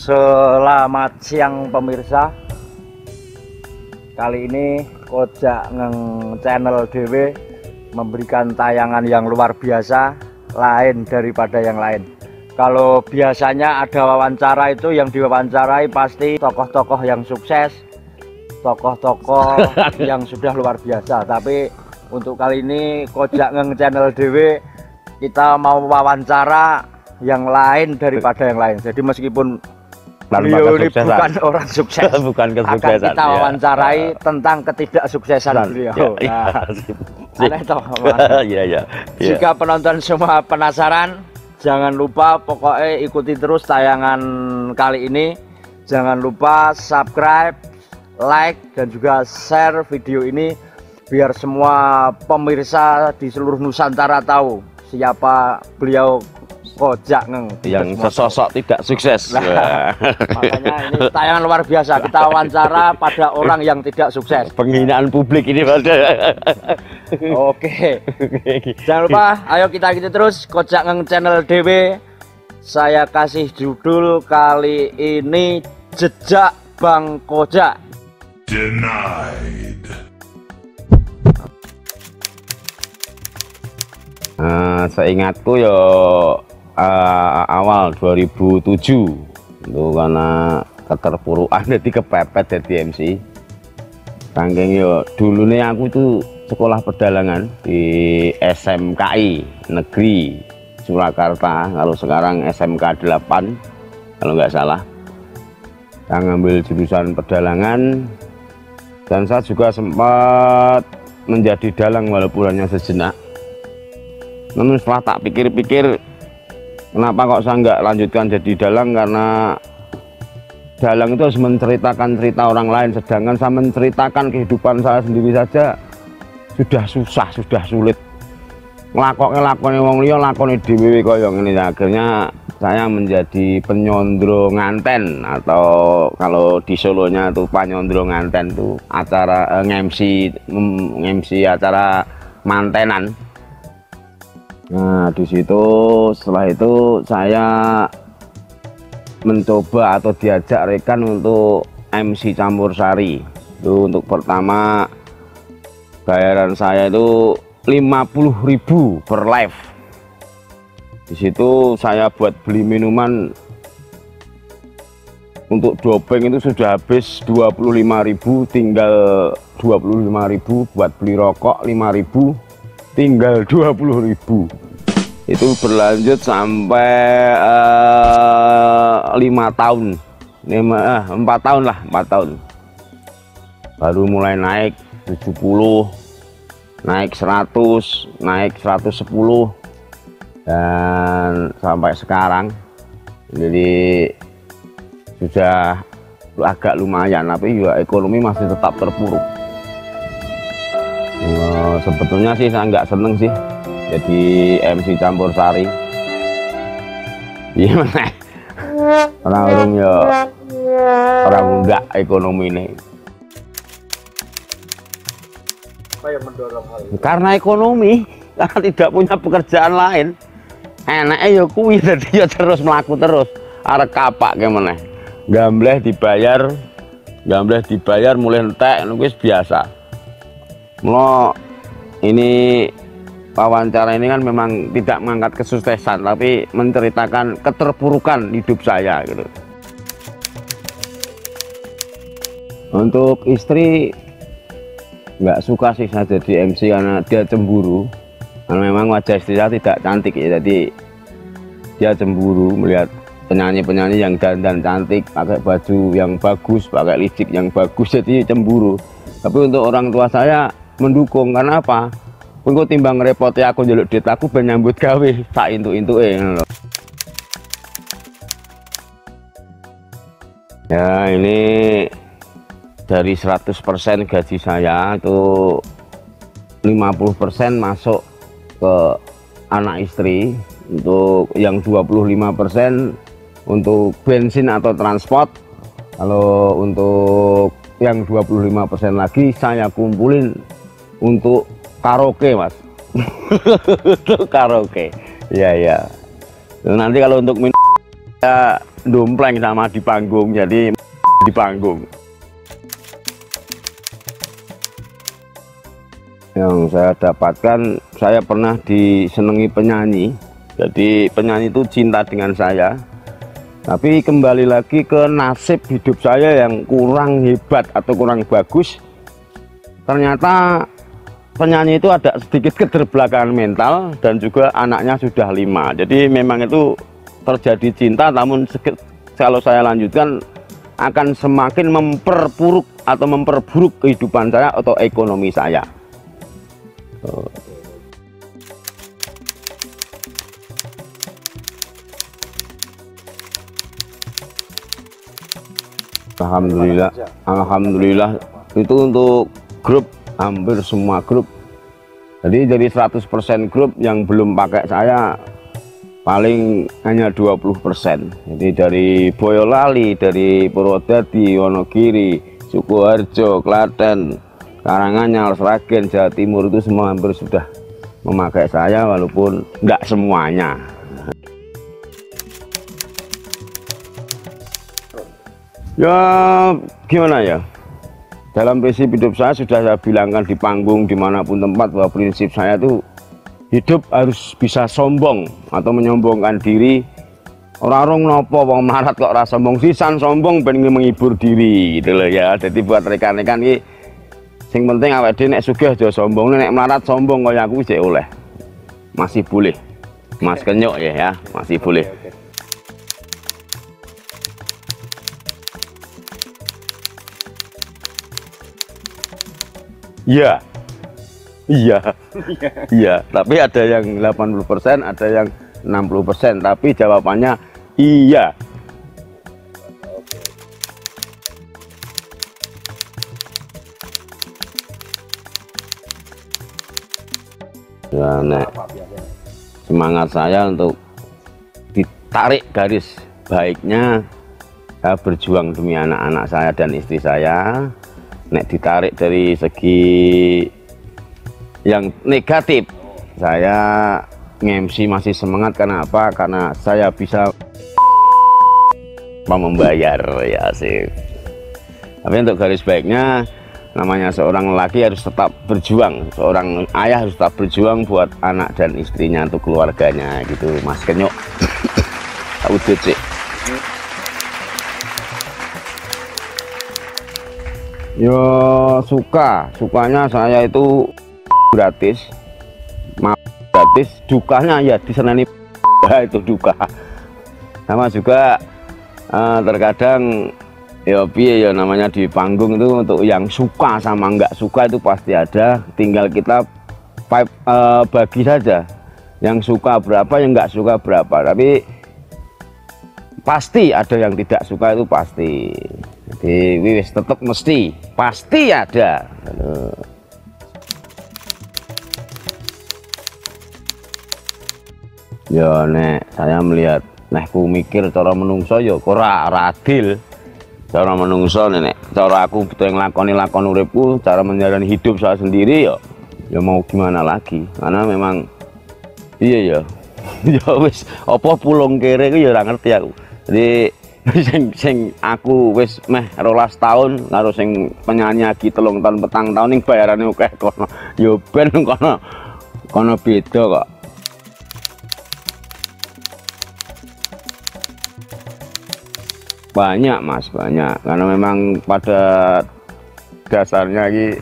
Selamat siang pemirsa. Kali ini Kojak Ngeng Channel DW memberikan tayangan yang luar biasa, lain daripada yang lain. Kalau biasanya ada wawancara, itu yang diwawancarai pasti tokoh-tokoh yang sukses, tokoh-tokoh yang sudah luar biasa. Tapi untuk kali ini Kojak Ngeng Channel DW kita mau wawancara yang lain daripada yang lain. Jadi meskipun beliau ini bukan orang sukses, bukan akan kesuksesan, kita wawancarai tentang ketidaksuksesan beliau. Aneh toh, Jika penonton semua penasaran, jangan lupa pokoknya ikuti terus tayangan kali ini. Jangan lupa subscribe, like, dan juga share video ini biar semua pemirsa di seluruh Nusantara tahu siapa beliau Kojak Ngeng yang sesosok tidak sukses. Nah, makanya ini tayangan luar biasa, kita wawancara pada orang yang tidak sukses. Penghinaan publik ini pada. Oke. Jangan lupa, ayo kita ikuti terus Kojak Ngeng Channel DW. Saya kasih judul kali ini Jejak Bang Kojak. Denied. Seingatku yo awal 2007 itu karena keterpurukan jadi kepepet jadi MC. Saking yo dulu nih aku tuh sekolah pedalangan di SMKI Negeri Surakarta, kalau sekarang SMK 8 kalau nggak salah. Saya ngambil jurusan pedalangan dan saya juga sempat menjadi dalang walaupun hanya sejenak. Namun setelah tak pikir-pikir, kenapa kok saya nggak lanjutkan jadi dalang, karena dalang itu harus menceritakan cerita orang lain, sedangkan saya menceritakan kehidupan saya sendiri saja sudah susah, sudah sulit. Ngelakoni wong liya, lakoni dhewe kaya ngene. Akhirnya saya menjadi penyondro nganten, atau kalau di Solonya tuh panyondro nganten tuh acara MC acara mantenan. Nah, di situ setelah itu saya mencoba atau diajak rekan untuk MC campur sari. Itu untuk pertama bayaran saya itu 50.000 per live. Di situ saya buat beli minuman untuk doping itu sudah habis 25.000, tinggal 25.000, buat beli rokok 5.000 tinggal 20.000. Itu berlanjut sampai 5 tahun, 4 tahun lah, 4 tahun baru mulai naik 70, naik 100, naik 110, dan sampai sekarang. Jadi sudah agak lumayan, tapi juga ekonomi masih tetap terpuruk. Sebetulnya sih saya nggak seneng sih jadi MC campur sari. Gimana? Orang ya orang enggak ekonomi ini. Apa yang mendorong hal itu? Karena ekonomi, karena tidak punya pekerjaan lain. Enaknya ya kuwi, jadi ya terus melaku terus. Arek kapak gimana? Gambleh dibayar mulai entek wis biasa. Mula ini wawancara ini kan memang tidak mengangkat kesuksesan, tapi menceritakan keterpurukan hidup saya gitu. Untuk istri nggak suka sih saya jadi MC karena dia cemburu, karena memang wajah istri saya tidak cantik ya, jadi dia cemburu melihat penyanyi-penyanyi yang dandan cantik, pakai baju yang bagus, pakai lipstik yang bagus, jadi cemburu. Tapi untuk orang tua saya mendukung, karena apa? Pun timbang repoti aku njaluk duit, aku ben nyambut gawe sak intuk-intuke ngono lho. Ya, ini dari 100% gaji saya itu 50% masuk ke anak istri, untuk yang 25% untuk bensin atau transport. Kalau untuk yang 25% lagi saya kumpulin untuk karaoke, Mas. Untuk karaoke. Ya. Nanti kalau untuk minum ya dompleng sama di panggung, jadi di panggung. Yang saya dapatkan, saya pernah disenangi penyanyi. Jadi penyanyi itu cinta dengan saya. Tapi kembali lagi ke nasib hidup saya yang kurang hebat atau kurang bagus. Ternyata penyanyi itu ada sedikit keterbelakangan mental dan juga anaknya sudah 5. Jadi memang itu terjadi cinta, namun kalau saya lanjutkan akan semakin memperburuk atau memperburuk kehidupan saya atau ekonomi saya. Alhamdulillah itu untuk grup, hampir semua grup. Jadi dari 100% grup yang belum pakai saya paling hanya 20%. Jadi dari Boyolali, dari Purwodadi, Wonogiri, Sukoharjo, Klaten, Karanganyar, Sragen, Jawa Timur itu semua hampir sudah memakai saya, walaupun enggak semuanya. Ya gimana ya, dalam prinsip hidup saya sudah saya bilangkan di panggung dimanapun tempat bahwa prinsip saya itu hidup harus bisa sombong atau menyombongkan diri. Orang-orang nopo wong melarat kok rasa sombong, sisan sombong pengen menghibur diri gitu loh ya. Jadi buat rekan-rekan ini sing penting awake dhewe nek sugih aja sombong, nek melarat sombong kaya aku wis oleh. Masih boleh. Mas Kenyuk ya, masih boleh. Iya. Iya. Iya, tapi ada yang 80%, ada yang 60%, tapi jawabannya iya. Ya, nek semangat saya untuk ditarik garis baiknya, saya berjuang demi anak-anak saya dan istri saya. Nek ditarik dari segi yang negatif, saya nge-MC masih semangat. Karena apa? Karena saya bisa membayar ya sih. Tapi untuk garis baiknya, namanya seorang lelaki harus tetap berjuang, seorang ayah harus tetap berjuang buat anak dan istrinya, untuk keluarganya gitu, Mas Kenyuk. Wujud sih. Yo sukanya saya itu gratis, gratis, dukanya ya disenani itu duka. Sama juga terkadang ya piye ya, namanya di panggung itu untuk yang suka sama nggak suka itu pasti ada, tinggal kita bagi saja, yang suka berapa, yang nggak suka berapa, tapi pasti ada yang tidak suka, itu pasti. Jadi wis tetap mesti pasti ada. Ya nek saya melihat, nek ku mikir cara menungso ya ora adil. Cara menungso nek cara aku betul yang lakon uripku, cara menjalani hidup saya sendiri ya mau gimana lagi, karena memang iya ya. Ya wis apa pulung kere ku ya ora ngerti aku. Jadi sing aku wis meh 12 tahun karo sing penyanyi lagi 3 tahun 4 tahun ning bayarane akeh kono. Ya ben kono beda kok. Banyak Mas, banyak, karena memang pada dasarnya iki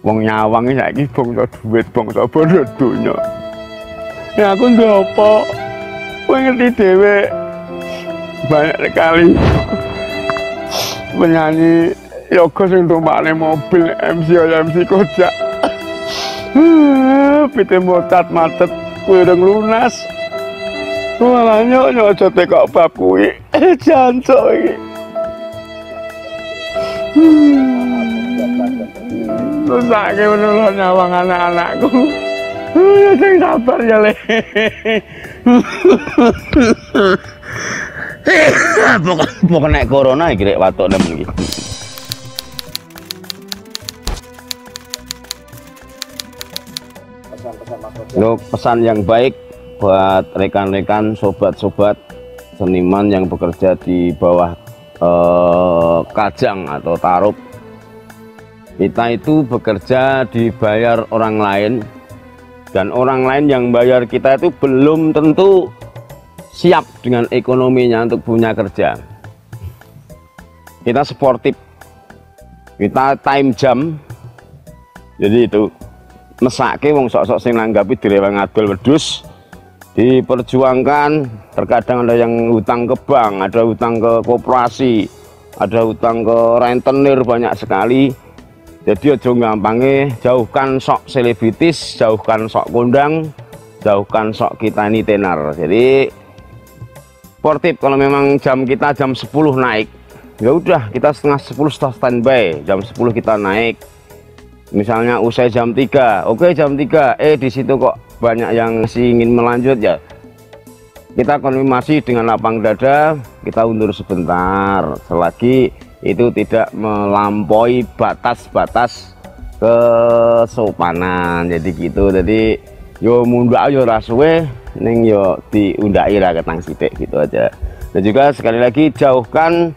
wong nyawang iki saiki bangsa duit, bangsa bondo donya. Ya aku ndopo, kowe ngerti dhewe, banyak sekali penyanyi yoga sing tumpakne mobil, MC kojak. Pite motat macet kuwi urung lunas. Malah nyok aja tekok bab kuwi. Jancuk iki. Rusake menolong nyawang anak-anakku. Ya sing sabar ya le. Pokoknya nek corona iki rek watuk nemen iki. Pesan yang baik buat rekan-rekan, sobat-sobat seniman yang bekerja di bawah kajang atau tarup. Kita itu bekerja dibayar orang lain, dan orang lain yang bayar kita itu belum tentu siap dengan ekonominya untuk punya kerja. Kita sportif, kita time jam, jadi itu mesake wong sok-sok sing nanggapi direwang adol wedhus, diperjuangkan. Terkadang ada yang hutang ke bank, ada hutang ke koperasi, ada hutang ke rentenir, banyak sekali. Jadi ojo gampangnya, jauhkan sok selebritis, jauhkan sok kondang, jauhkan sok kita ini tenar. Jadi sportif, kalau memang jam kita jam 10 naik, ya udah kita setengah 10 sudah standby, jam 10 kita naik. Misalnya usai jam 3, oke jam 3, di situ kok banyak yang masih ingin melanjut, ya kita konfirmasi dengan lapang dada, kita undur sebentar selagi itu tidak melampaui batas-batas kesopanan. Jadi gitu, jadi yo mundak yo rasuwe ning yo diundaki ra ketang sithik, gitu aja. Dan juga sekali lagi, jauhkan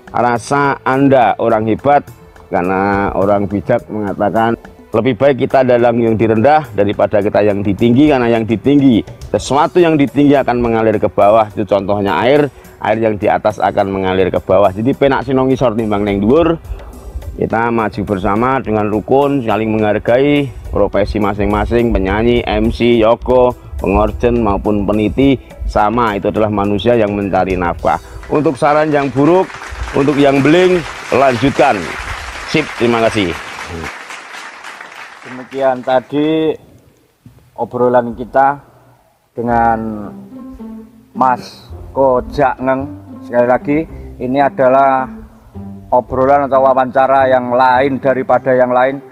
rasa Anda orang hebat, karena orang bijak mengatakan lebih baik kita dalam yang direndah daripada kita yang ditinggi, karena yang ditinggi, sesuatu yang ditinggi akan mengalir ke bawah. Itu contohnya air yang di atas akan mengalir ke bawah. Jadi penak sinong ngisor timbang neng dhuwur. Kita maju bersama dengan rukun, saling menghargai profesi masing-masing, penyanyi, MC, yogo, pengorjen maupun peniti, sama, itu adalah manusia yang mencari nafkah. Untuk saran yang buruk, untuk yang beling, lanjutkan. Sip, terima kasih. Demikian tadi obrolan kita dengan Mas Kojak Ngeng. Sekali lagi, ini adalah obrolan atau wawancara yang lain daripada yang lain,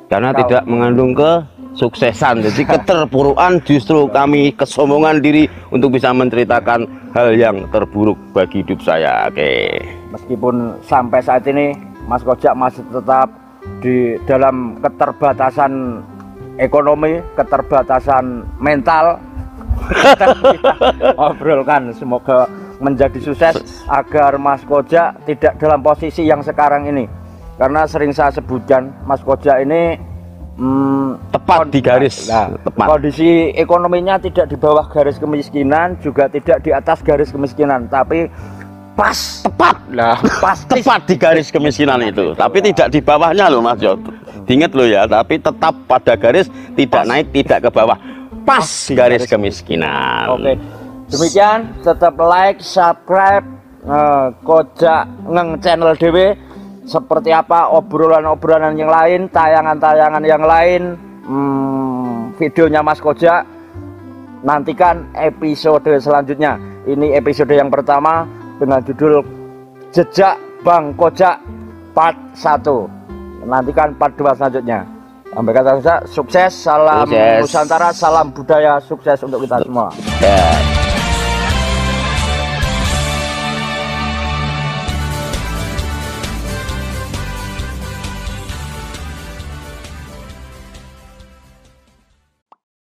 karena tidak mengandung kesuksesan. Jadi keterpurukan, justru kami kesombongan diri untuk bisa menceritakan hal yang terburuk bagi hidup saya. Oke. Meskipun sampai saat ini Mas Kojak masih tetap di dalam keterbatasan ekonomi, keterbatasan mental. Kita obrolkan, semoga menjadi sukses agar Mas Kojak tidak dalam posisi yang sekarang ini, karena sering saya sebutkan Mas Kojak ini tepat di garis, tepat. Kondisi ekonominya tidak di bawah garis kemiskinan, juga tidak di atas garis kemiskinan, tapi pas, tepat lah, pas tepat di garis kemiskinan itu, tapi tidak di bawahnya loh Mas Jo. Diingat loh ya, tapi tetap pada garis, tidak pas, naik, tidak ke bawah, pas garis kemiskinan. Oke, demikian, tetap like, subscribe Kojak Ngeng channel DW. Seperti apa obrolan-obrolan yang lain, tayangan-tayangan yang lain, videonya Mas Kojak, nantikan episode selanjutnya. Ini episode yang pertama dengan judul Jejak Bang Kojak part 1. Nantikan part 2 selanjutnya. Sampai kata sukses, salam Nusantara, salam budaya, sukses untuk kita semua.